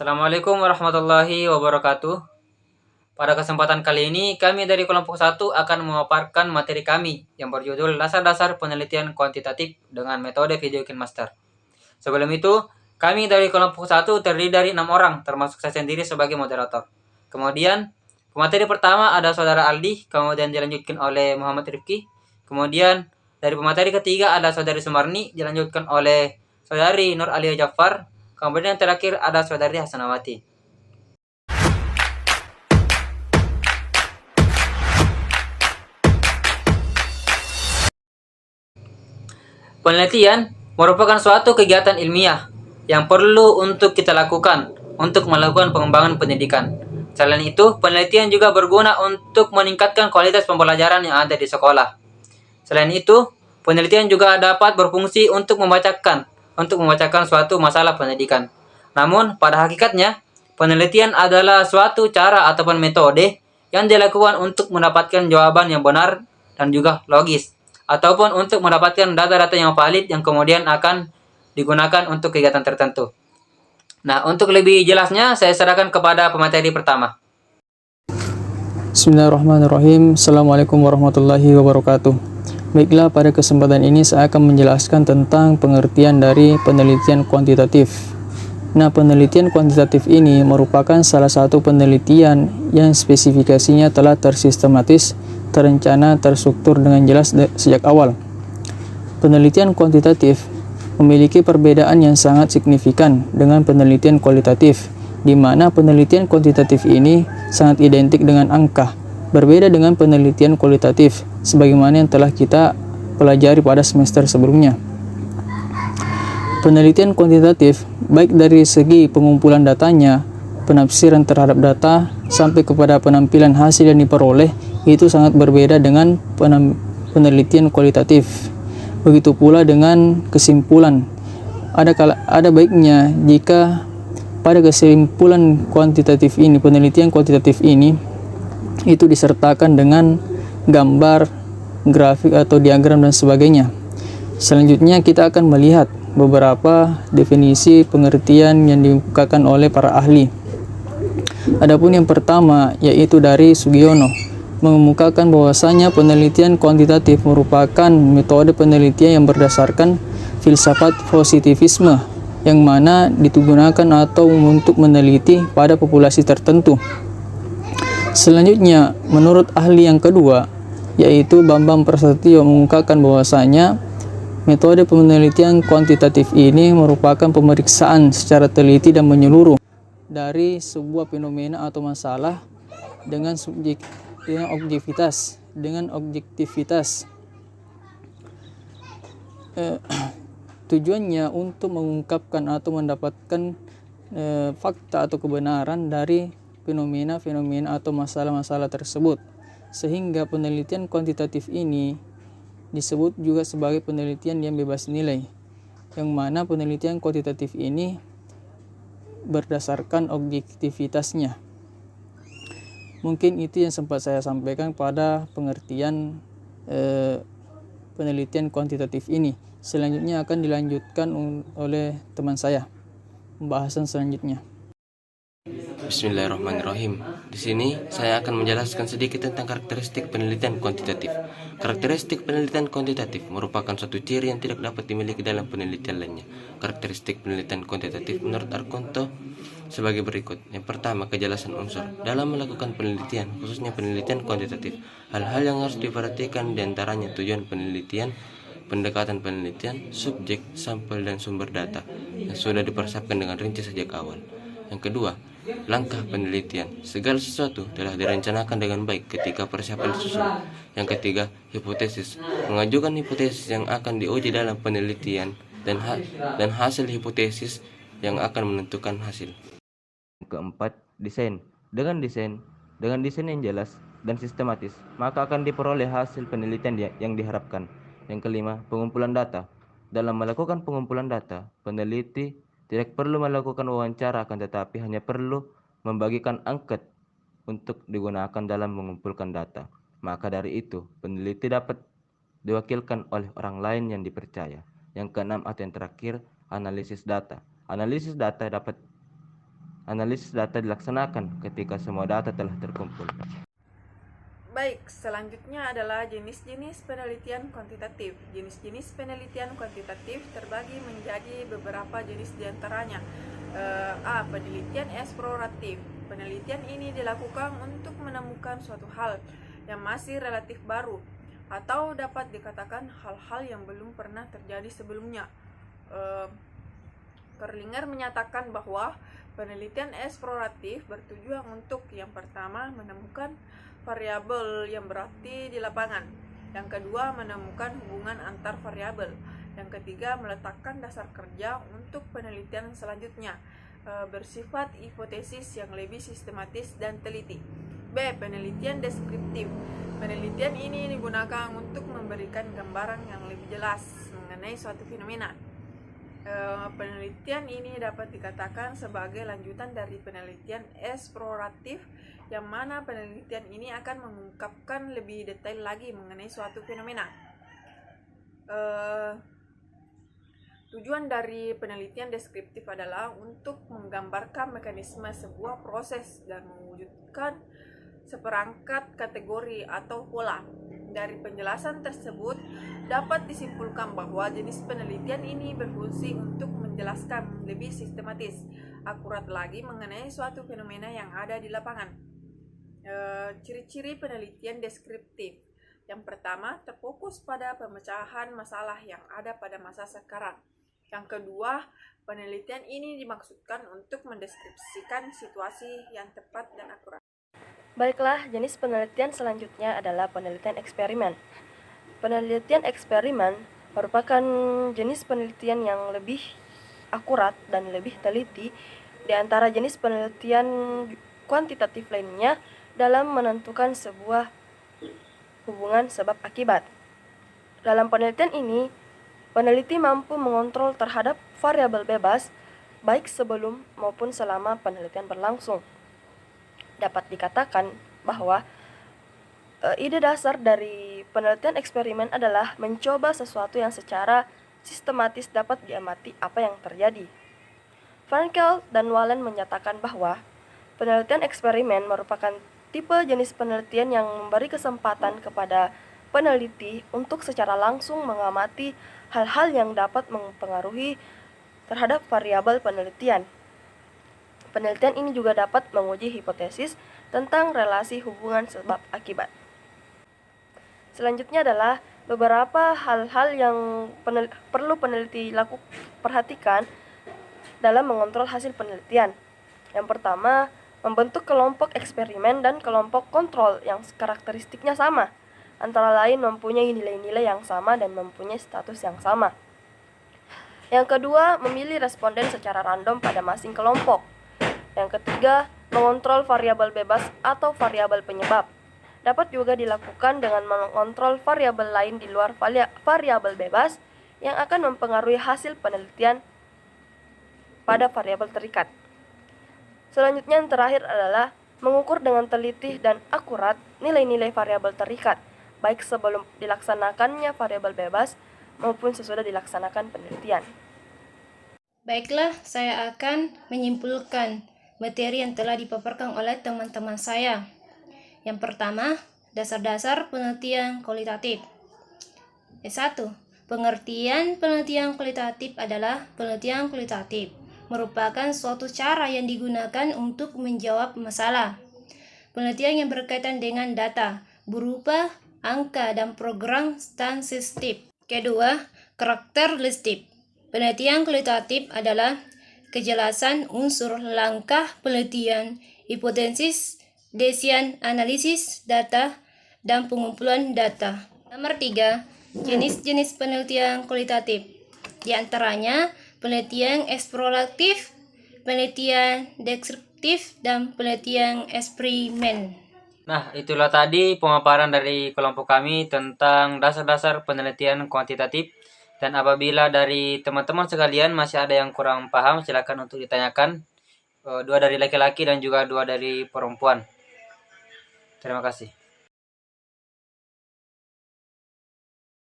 Assalamualaikum warahmatullahi wabarakatuh. Pada kesempatan kali ini, kami dari kelompok 1 akan memaparkan materi kami yang berjudul Dasar-dasar Penelitian Kuantitatif dengan Metode Video Master. Sebelum itu, kami dari kelompok 1 terdiri dari 6 orang, termasuk saya sendiri sebagai moderator. Kemudian, pemateri pertama ada Saudara Aldi, kemudian dilanjutkan oleh Muhammad Rifki. Kemudian, dari pemateri ketiga ada Saudari Sumarni, dilanjutkan oleh Saudari Nur Alia Jafar. Kemudian yang terakhir ada Saudari Hasanawati. Penelitian merupakan suatu kegiatan ilmiah yang perlu untuk kita lakukan untuk melakukan pengembangan pendidikan. Selain itu, penelitian juga berguna untuk meningkatkan kualitas pembelajaran yang ada di sekolah. Selain itu, penelitian juga dapat berfungsi untuk membacakan suatu masalah pendidikan. Namun, pada hakikatnya, penelitian adalah suatu cara ataupun metode yang dilakukan untuk mendapatkan jawaban yang benar dan juga logis, ataupun untuk mendapatkan data-data yang valid yang kemudian akan digunakan untuk kegiatan tertentu. Nah, untuk lebih jelasnya, saya serahkan kepada pemateri pertama. Bismillahirrahmanirrahim. Assalamualaikum warahmatullahi wabarakatuh. Baiklah, pada kesempatan ini saya akan menjelaskan tentang pengertian dari penelitian kuantitatif. Nah, penelitian kuantitatif ini merupakan salah satu penelitian yang spesifikasinya telah tersistematis, terencana, terstruktur dengan jelas sejak awal. Penelitian kuantitatif memiliki perbedaan yang sangat signifikan dengan penelitian kualitatif, di mana penelitian kuantitatif ini sangat identik dengan angka, berbeda dengan penelitian kualitatif, sebagaimana yang telah kita pelajari pada semester sebelumnya. Penelitian kuantitatif, baik dari segi pengumpulan datanya, penafsiran terhadap data, sampai kepada penampilan hasil yang diperoleh, itu sangat berbeda dengan penelitian kualitatif. Begitu pula dengan kesimpulan. Ada baiknya jika pada kesimpulan kuantitatif ini, penelitian kuantitatif ini, itu disertakan dengan gambar, grafik atau diagram dan sebagainya. Selanjutnya kita akan melihat beberapa definisi pengertian yang dibukakan oleh para ahli. Adapun yang pertama yaitu dari Sugiono, mengemukakan bahwasanya penelitian kuantitatif merupakan metode penelitian yang berdasarkan filsafat positivisme, yang mana digunakan atau untuk meneliti pada populasi tertentu. Selanjutnya, menurut ahli yang kedua, yaitu Bambang Prasetyo, mengungkapkan bahwasanya metode penelitian kuantitatif ini merupakan pemeriksaan secara teliti dan menyeluruh dari sebuah fenomena atau masalah dengan objektivitas. Tujuannya untuk mengungkapkan atau mendapatkan fakta atau kebenaran dari fenomena atau masalah-masalah tersebut, sehingga penelitian kuantitatif ini disebut juga sebagai penelitian yang bebas nilai, yang mana penelitian kuantitatif ini berdasarkan objektivitasnya. Mungkin itu yang sempat saya sampaikan pada pengertian penelitian kuantitatif ini. Selanjutnya akan dilanjutkan oleh teman saya pembahasan selanjutnya. Bismillahirrahmanirrahim. Di sini saya akan menjelaskan sedikit tentang karakteristik penelitian kuantitatif. Karakteristik penelitian kuantitatif merupakan suatu ciri yang tidak dapat dimiliki dalam penelitian lainnya. Karakteristik penelitian kuantitatif menurut Arkonto sebagai berikut. Yang pertama, kejelasan unsur. Dalam melakukan penelitian, khususnya penelitian kuantitatif, hal-hal yang harus diperhatikan diantaranya tujuan penelitian, pendekatan penelitian, subjek, sampel, dan sumber data yang sudah dipersiapkan dengan rinci sejak awal. Yang kedua, langkah penelitian. Segala sesuatu telah direncanakan dengan baik ketika persiapan disusun. Yang ketiga, hipotesis. Mengajukan hipotesis yang akan diuji dalam penelitian dan hasil hipotesis yang akan menentukan hasil. Keempat, desain. Dengan desain yang jelas dan sistematis, maka akan diperoleh hasil penelitian yang diharapkan. Yang kelima, pengumpulan data. Dalam melakukan pengumpulan data, peneliti tidak perlu melakukan wawancara, akan tetapi hanya perlu membagikan angket untuk digunakan dalam mengumpulkan data. Maka dari itu, peneliti dapat diwakilkan oleh orang lain yang dipercaya. Yang keenam atau yang terakhir, analisis data. Analisis data dapat Analisis data dilaksanakan ketika semua data telah terkumpul. Baik, selanjutnya adalah jenis-jenis penelitian kuantitatif. Jenis-jenis penelitian kuantitatif terbagi menjadi beberapa jenis diantaranya. A. Penelitian eksploratif. Penelitian ini dilakukan untuk menemukan suatu hal yang masih relatif baru atau dapat dikatakan hal-hal yang belum pernah terjadi sebelumnya. Kerlinger menyatakan bahwa penelitian eksploratif bertujuan untuk yang pertama menemukan variabel yang berarti di lapangan, yang kedua menemukan hubungan antar variabel, yang ketiga meletakkan dasar kerja untuk penelitian selanjutnya, bersifat hipotesis yang lebih sistematis dan teliti. B. Penelitian deskriptif. Penelitian ini digunakan untuk memberikan gambaran yang lebih jelas mengenai suatu fenomena. Penelitian ini dapat dikatakan sebagai lanjutan dari penelitian eksploratif, yang mana penelitian ini akan mengungkapkan lebih detail lagi mengenai suatu fenomena. Tujuan dari penelitian deskriptif adalah untuk menggambarkan mekanisme sebuah proses dan mewujudkan seperangkat kategori atau pola. Dari penjelasan tersebut dapat disimpulkan bahwa jenis penelitian ini berfungsi untuk menjelaskan lebih sistematis, akurat lagi mengenai suatu fenomena yang ada di lapangan. Ciri-ciri penelitian deskriptif. Yang pertama, terfokus pada pemecahan masalah yang ada pada masa sekarang. Yang kedua, penelitian ini dimaksudkan untuk mendeskripsikan situasi yang tepat dan akurat. Baiklah, jenis penelitian selanjutnya adalah penelitian eksperimen. Penelitian eksperimen merupakan jenis penelitian yang lebih akurat dan lebih teliti di antara jenis penelitian kuantitatif lainnya dalam menentukan sebuah hubungan sebab akibat. Dalam penelitian ini, peneliti mampu mengontrol terhadap variabel bebas baik sebelum maupun selama penelitian berlangsung. Dapat dikatakan bahwa ide dasar dari penelitian eksperimen adalah mencoba sesuatu yang secara sistematis dapat diamati apa yang terjadi. Frankel dan Wallen menyatakan bahwa penelitian eksperimen merupakan tipe jenis penelitian yang memberi kesempatan kepada peneliti untuk secara langsung mengamati hal-hal yang dapat mempengaruhi terhadap variabel penelitian. Penelitian ini juga dapat menguji hipotesis tentang relasi hubungan sebab akibat. Selanjutnya adalah beberapa hal-hal yang perlu peneliti perhatikan dalam mengontrol hasil penelitian. Yang pertama, membentuk kelompok eksperimen dan kelompok kontrol yang karakteristiknya sama, antara lain mempunyai nilai-nilai yang sama dan mempunyai status yang sama. Yang kedua, memilih responden secara random pada masing kelompok. Yang ketiga, mengontrol variabel bebas atau variabel penyebab. Dapat juga dilakukan dengan mengontrol variabel lain di luar variabel bebas yang akan mempengaruhi hasil penelitian pada variabel terikat. Selanjutnya yang terakhir adalah mengukur dengan teliti dan akurat nilai-nilai variabel terikat, baik sebelum dilaksanakannya variabel bebas maupun sesudah dilaksanakan penelitian. Baiklah, saya akan menyimpulkan materi yang telah dipaparkan oleh teman-teman saya. Yang pertama, dasar-dasar penelitian kualitatif. 1. Pengertian penelitian kualitatif adalah penelitian kualitatif merupakan suatu cara yang digunakan untuk menjawab masalah. Penelitian yang berkaitan dengan data berupa angka dan program statistik. Kedua, karakteristik. Penelitian kualitatif adalah kejelasan unsur langkah penelitian, hipotesis, desain, analisis data, dan pengumpulan data. Nomor 3, jenis-jenis penelitian kualitatif. Di antaranya penelitian eksploratif, penelitian deskriptif, dan penelitian eksperimen. Nah, itulah tadi pemaparan dari kelompok kami tentang dasar-dasar penelitian kuantitatif. Dan apabila dari teman-teman sekalian masih ada yang kurang paham, silakan untuk ditanyakan. 2 dari laki-laki dan juga 2 dari perempuan. Terima kasih.